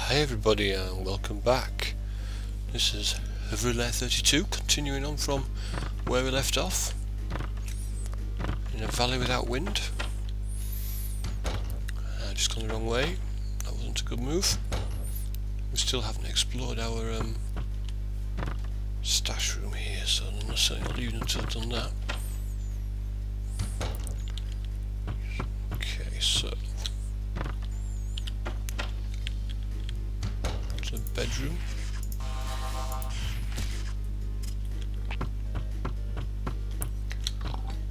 Hi everybody and welcome back. This is Relay 32, continuing on from where we left off in a valley without wind. Just gone the wrong way. That wasn't a good move. We still haven't explored our stash room here, so I'm certainly not leaving until I've done that. Okay, so the bedroom.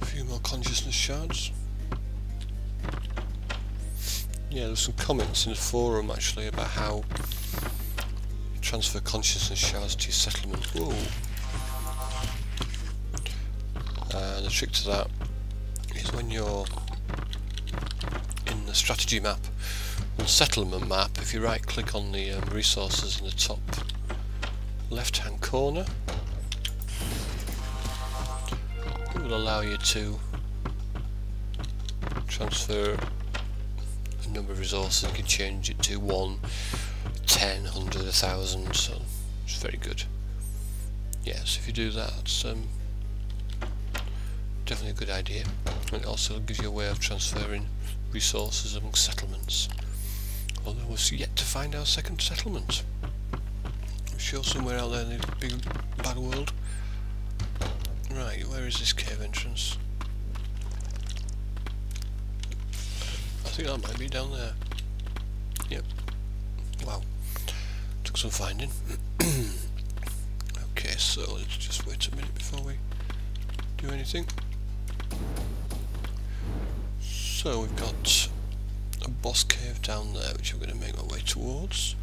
A few more consciousness shards. Yeah, there's some comments in the forum actually about how you transfer consciousness shards to your settlement. Whoa! The trick to that is when you're in the strategy map, on the settlement map, if you right click on the resources in the top left hand corner, it will allow you to transfer a number of resources. You can change it to 1, 10, 100, 1,000, so it's very good. Yes, if you do that, it's definitely a good idea. And it also gives you a way of transferring resources among settlements. Although we've yet to find our second settlement. I'm sure somewhere out there in the big bad world. Right, where is this cave entrance? I think that might be down there. Yep. Wow. Took some finding. Okay, so let's just wait a minute before we do anything. So we've got a boss cave down there, which I'm going to make my way towards.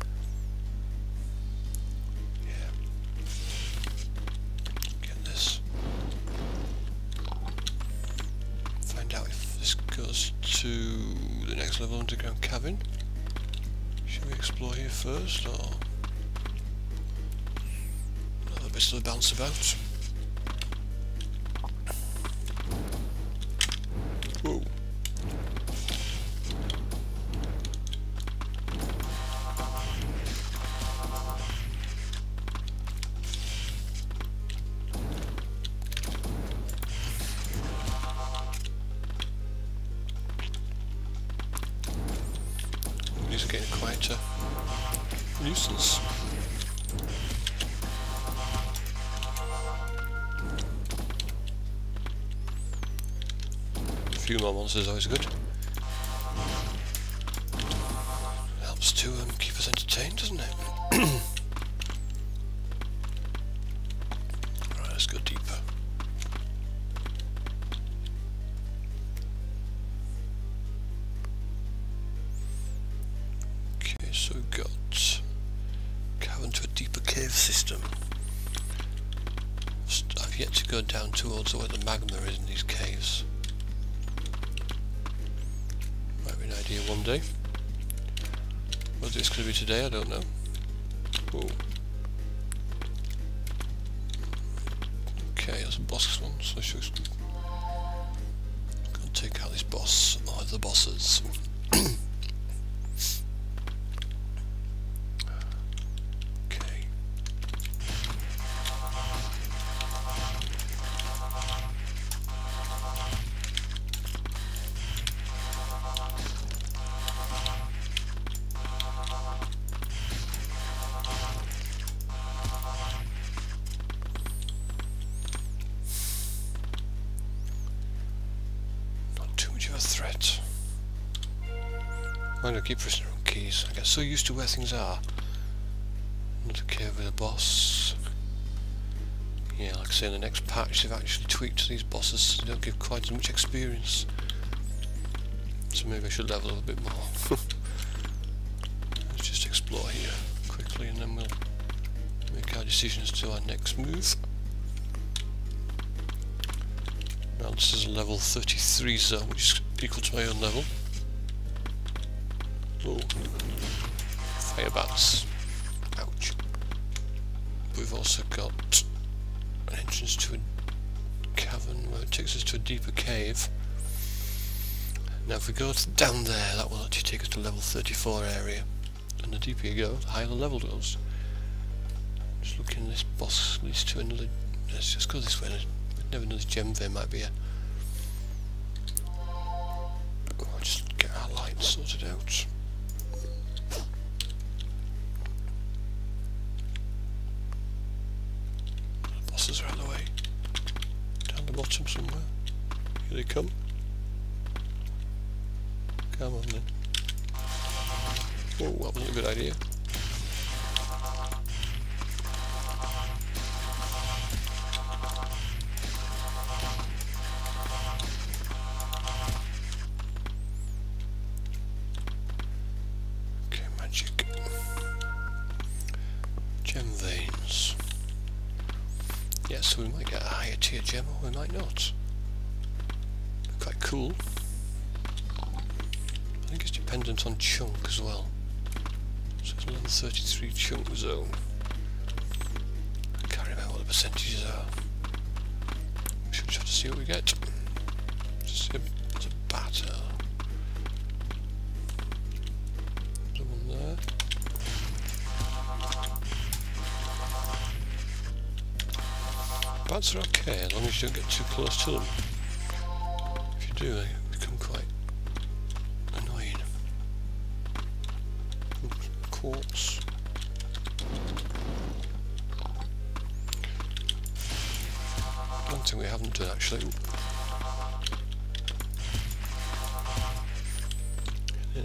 Yeah. Get this. Find out if this goes to the next level underground cavern. Should we explore here first, or another bit of a bounce about? Whoa. These are getting quite a nuisance. A few more monsters is always good. Helps to keep us entertained, doesn't it? Right, let's go deeper. Okay, so we've got cavern to a deeper cave system. I've yet to go down towards where the magma is in these caves. Might be an idea one day. Whether it's going to be today, I don't know. Whoa. Okay, that's a boss one, so I should go and take out this boss, or the bosses. Okay. Of a threat. I'm going to keep pressing the wrong keys. I get so used to where things are. Another cave with a boss. Yeah, like I say, in the next patch they've actually tweaked these bosses so they don't give quite as much experience. So maybe I should level up a bit more. Let's just explore here quickly and then we'll make our decisions to our next move. Now this is a level 33 zone, which is equal to my own level. Oh, fire bats. Ouch. We've also got an entrance to a cavern where it takes us to a deeper cave. Now if we go down there, that will actually take us to level 34 area. And the deeper you go, the higher the level goes. Just looking at this boss leads to another. Let's just go this way. Never know this gem vein might be here. Oh, just get our lights sorted out. The bosses are out of the way. Down the bottom somewhere. Here they come. Come on then. Oh, that wasn't a good idea. Okay, magic. Gem veins. Yeah, so we might get a higher tier gem or we might not. Quite cool. I think it's dependent on chunk as well. So it's level 33 chunk zone. I can't remember what the percentages are. We should try to see what we get. Just see it's a batter. There's one there. Bats are okay as long as you don't get too close to them. If you do, they become quite annoying. Quartz. One thing we haven't done actually,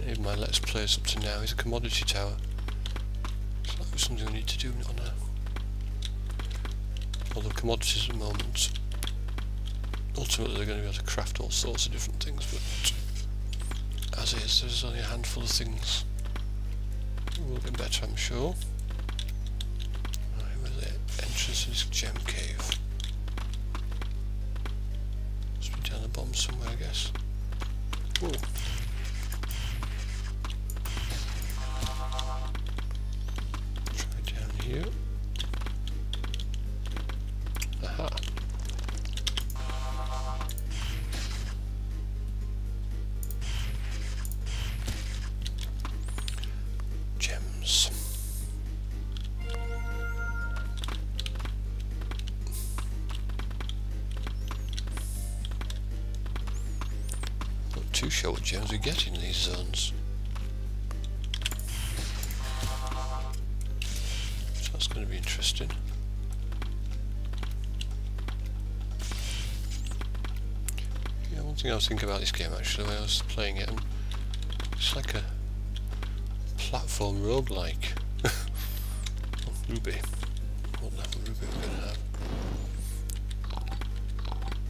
in my Let's Plays up to now, is a commodity tower. It's like something we need to do on all the commodities at the moment. Ultimately they're going to be able to craft all sorts of different things, but as is, there's only a handful of things. Will get better, I'm sure. Right, where's the entrance to this gem cave? Must be down the bottom somewhere, I guess. Ooh. Try down here. Aha. Gems. Not too sure what gems we get in these zones. So that's going to be interesting. Yeah, one thing I was thinking about this game actually when I was playing it, and it's like a platform roguelike. Oh, Ruby. What level Ruby are we going to have?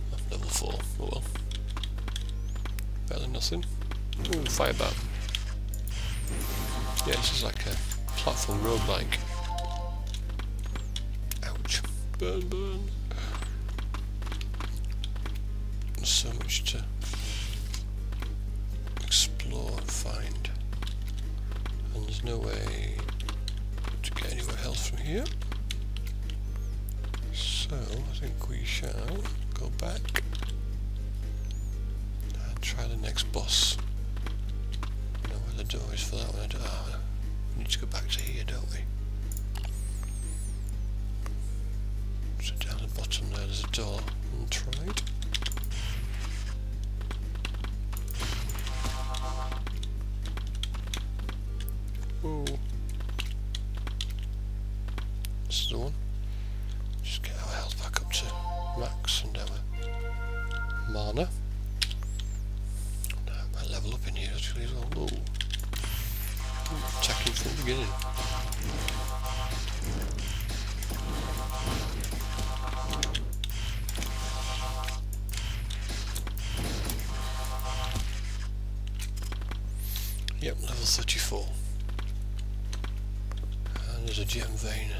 Oh, level 4. Oh well. Better than nothing. Ooh, fire bat. Yeah, this is like a platform roguelike. Ouch. Burn, burn. There's so much to explore and find. And there's no way to get anywhere else from here. So I think we shall go back and try the next boss. I know where the door is for that one. We need to go back to here, don't we? So down the bottom there's a door. Untried. Whoa. This is the one. Just get our health back up to max and our mana. Now I might level up in here actually as well. Whoa. Attacking from the beginning. Yep, level 34. And there's a gem vein.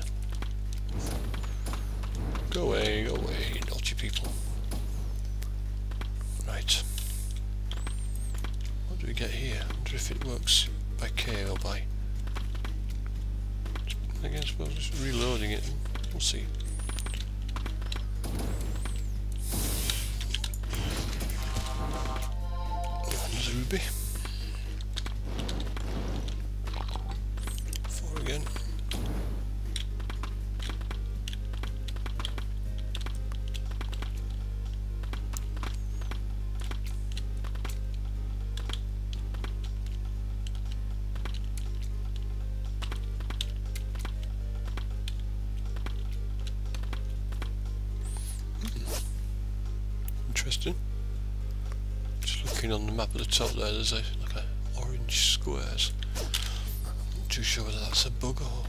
Go away, naughty people. Right. What do we get here? I wonder if it works by K or by... I guess we're just reloading it. We'll see. And there's a ruby. looking on the map at the top there, there's like a orange squares. Not too sure whether that's a bug or...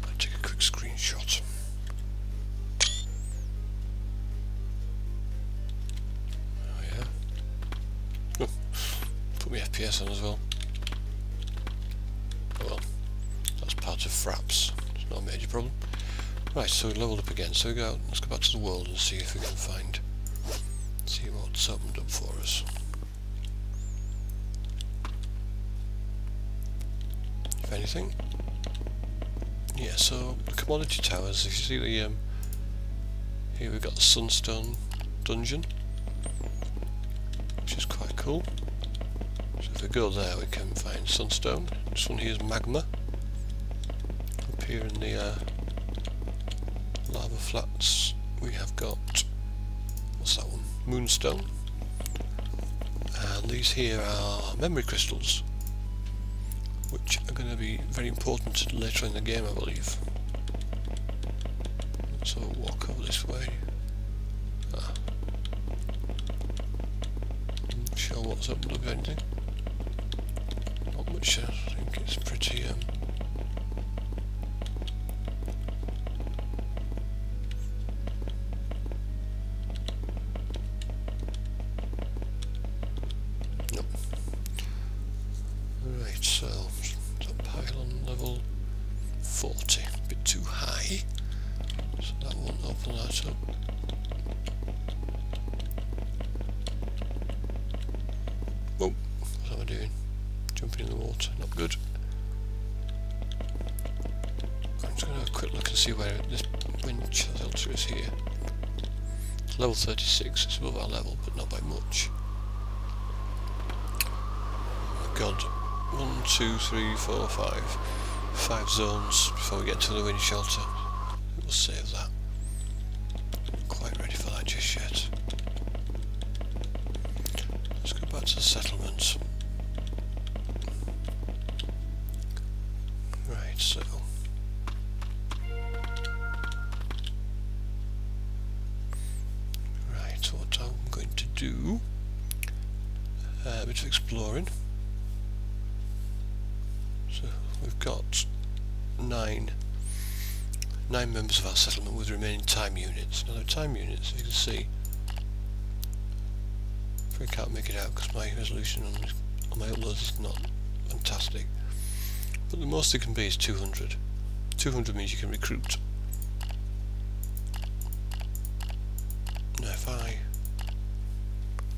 I'll take a quick screenshot. Oh yeah. Oh, put my FPS on as well. Oh well, that's part of Fraps. It's not a major problem. Right, so we leveled up again, so we go, let's go back to the world and see if we can see what's opened up for us. If anything. Yeah, so the commodity towers, if you see the, here we've got the Sunstone dungeon, which is quite cool. So if we go there we can find Sunstone. This one here is Magma. Up here in the, lava flats we have got, what's that one, Moonstone, and these here are memory crystals, which are going to be very important later in the game, I believe. So walk over this way. Not sure what's opened up, anything. Not much, I think it's pretty so pile on level 40, a bit too high, so that won't open that up. Oh, what am I doing? Jumping in the water, not good. I'm just going to have a quick look and see where this wind shelter is here. It's level 36, it's above our level, but not by much. Oh my god. 1, 2, 3, 4, 5. 5 zones before we get to the wind shelter. We'll save that. Not quite ready for that just yet. Let's go back to the settlements. Right, so... Right, what I'm going to do... a bit of exploring. So we've got nine members of our settlement with remaining time units. Now the time units, as you can see, I can't make it out because my resolution on my uploads is not fantastic, but the most it can be is 200. 200 means you can recruit. Now if I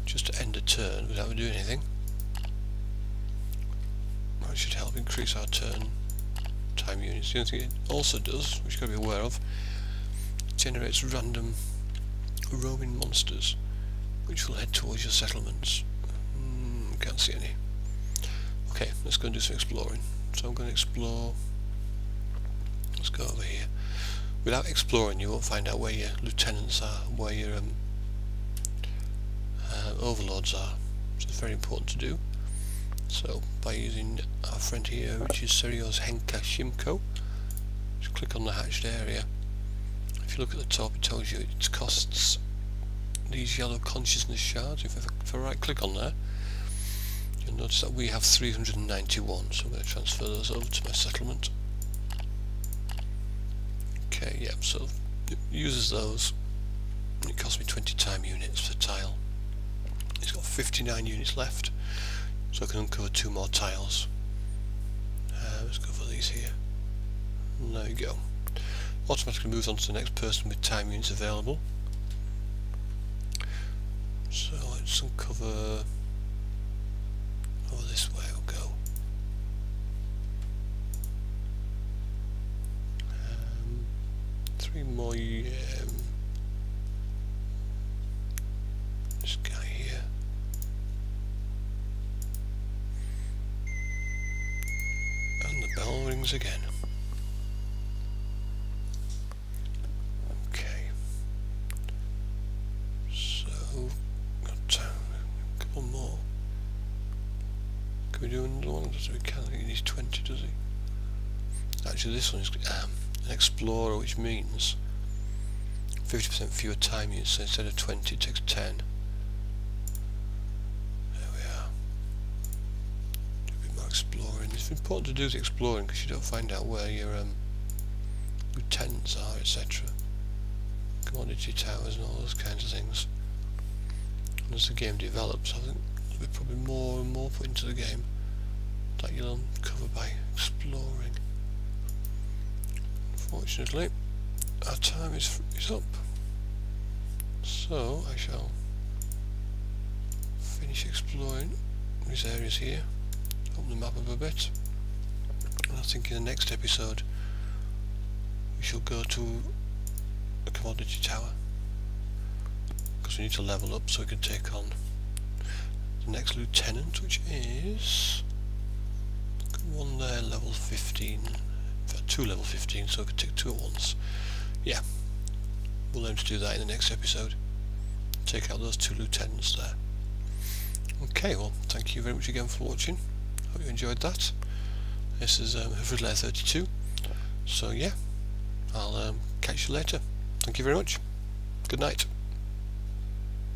just end a turn without doing anything, that should help increase our turn time units. The other thing it also does, which you've got to be aware of, generates random roaming monsters which will head towards your settlements. Can't see any. Okay, let's go and do some exploring. So I'm going to explore. Let's go over here. Without exploring you won't find out where your lieutenants are, where your overlords are. So it's very important to do. So by using our friend here, which is Serios Henka Shimko, just click on the hatched area. If you look at the top, it tells you it costs these yellow consciousness shards. If I right click on there, you'll notice that we have 391, so I'm going to transfer those over to my settlement. Okay, yep, so it uses those. It cost me 20 time units per tile. It's got 59 units left, so I can uncover 2 more tiles. Let's go for these here. And there we go. Automatically moves on to the next person with time units available. So let's uncover over this way. We'll go. 3 more. This guy here. And the bell rings again. Okay. So, got a couple more. Can we do another one? We can't. He needs 20, does he? Actually, this one is an explorer, which means 50% fewer time use, so instead of 20 it takes 10. There we are. Do a bit more exploring. It's important to do the exploring because you don't find out where your lieutenants are, etc. Commodity towers and all those kinds of things. And as the game develops, I think there'll be probably more and more put into the game that you'll uncover by exploring. Unfortunately, our time is up, so I shall finish exploring these areas here, open the map up a bit, and I think in the next episode we shall go to a commodity tower, because we need to level up so we can take on the next lieutenant, which is one there, level 15. In fact, 2 level 15, so we could take 2 at once. Yeah, we'll aim to do that in the next episode. Take out those 2 lieutenants there. Okay, well, thank you very much again for watching. Hope you enjoyed that. This is Hufridlayer 32. So yeah, I'll catch you later. Thank you very much. Good night.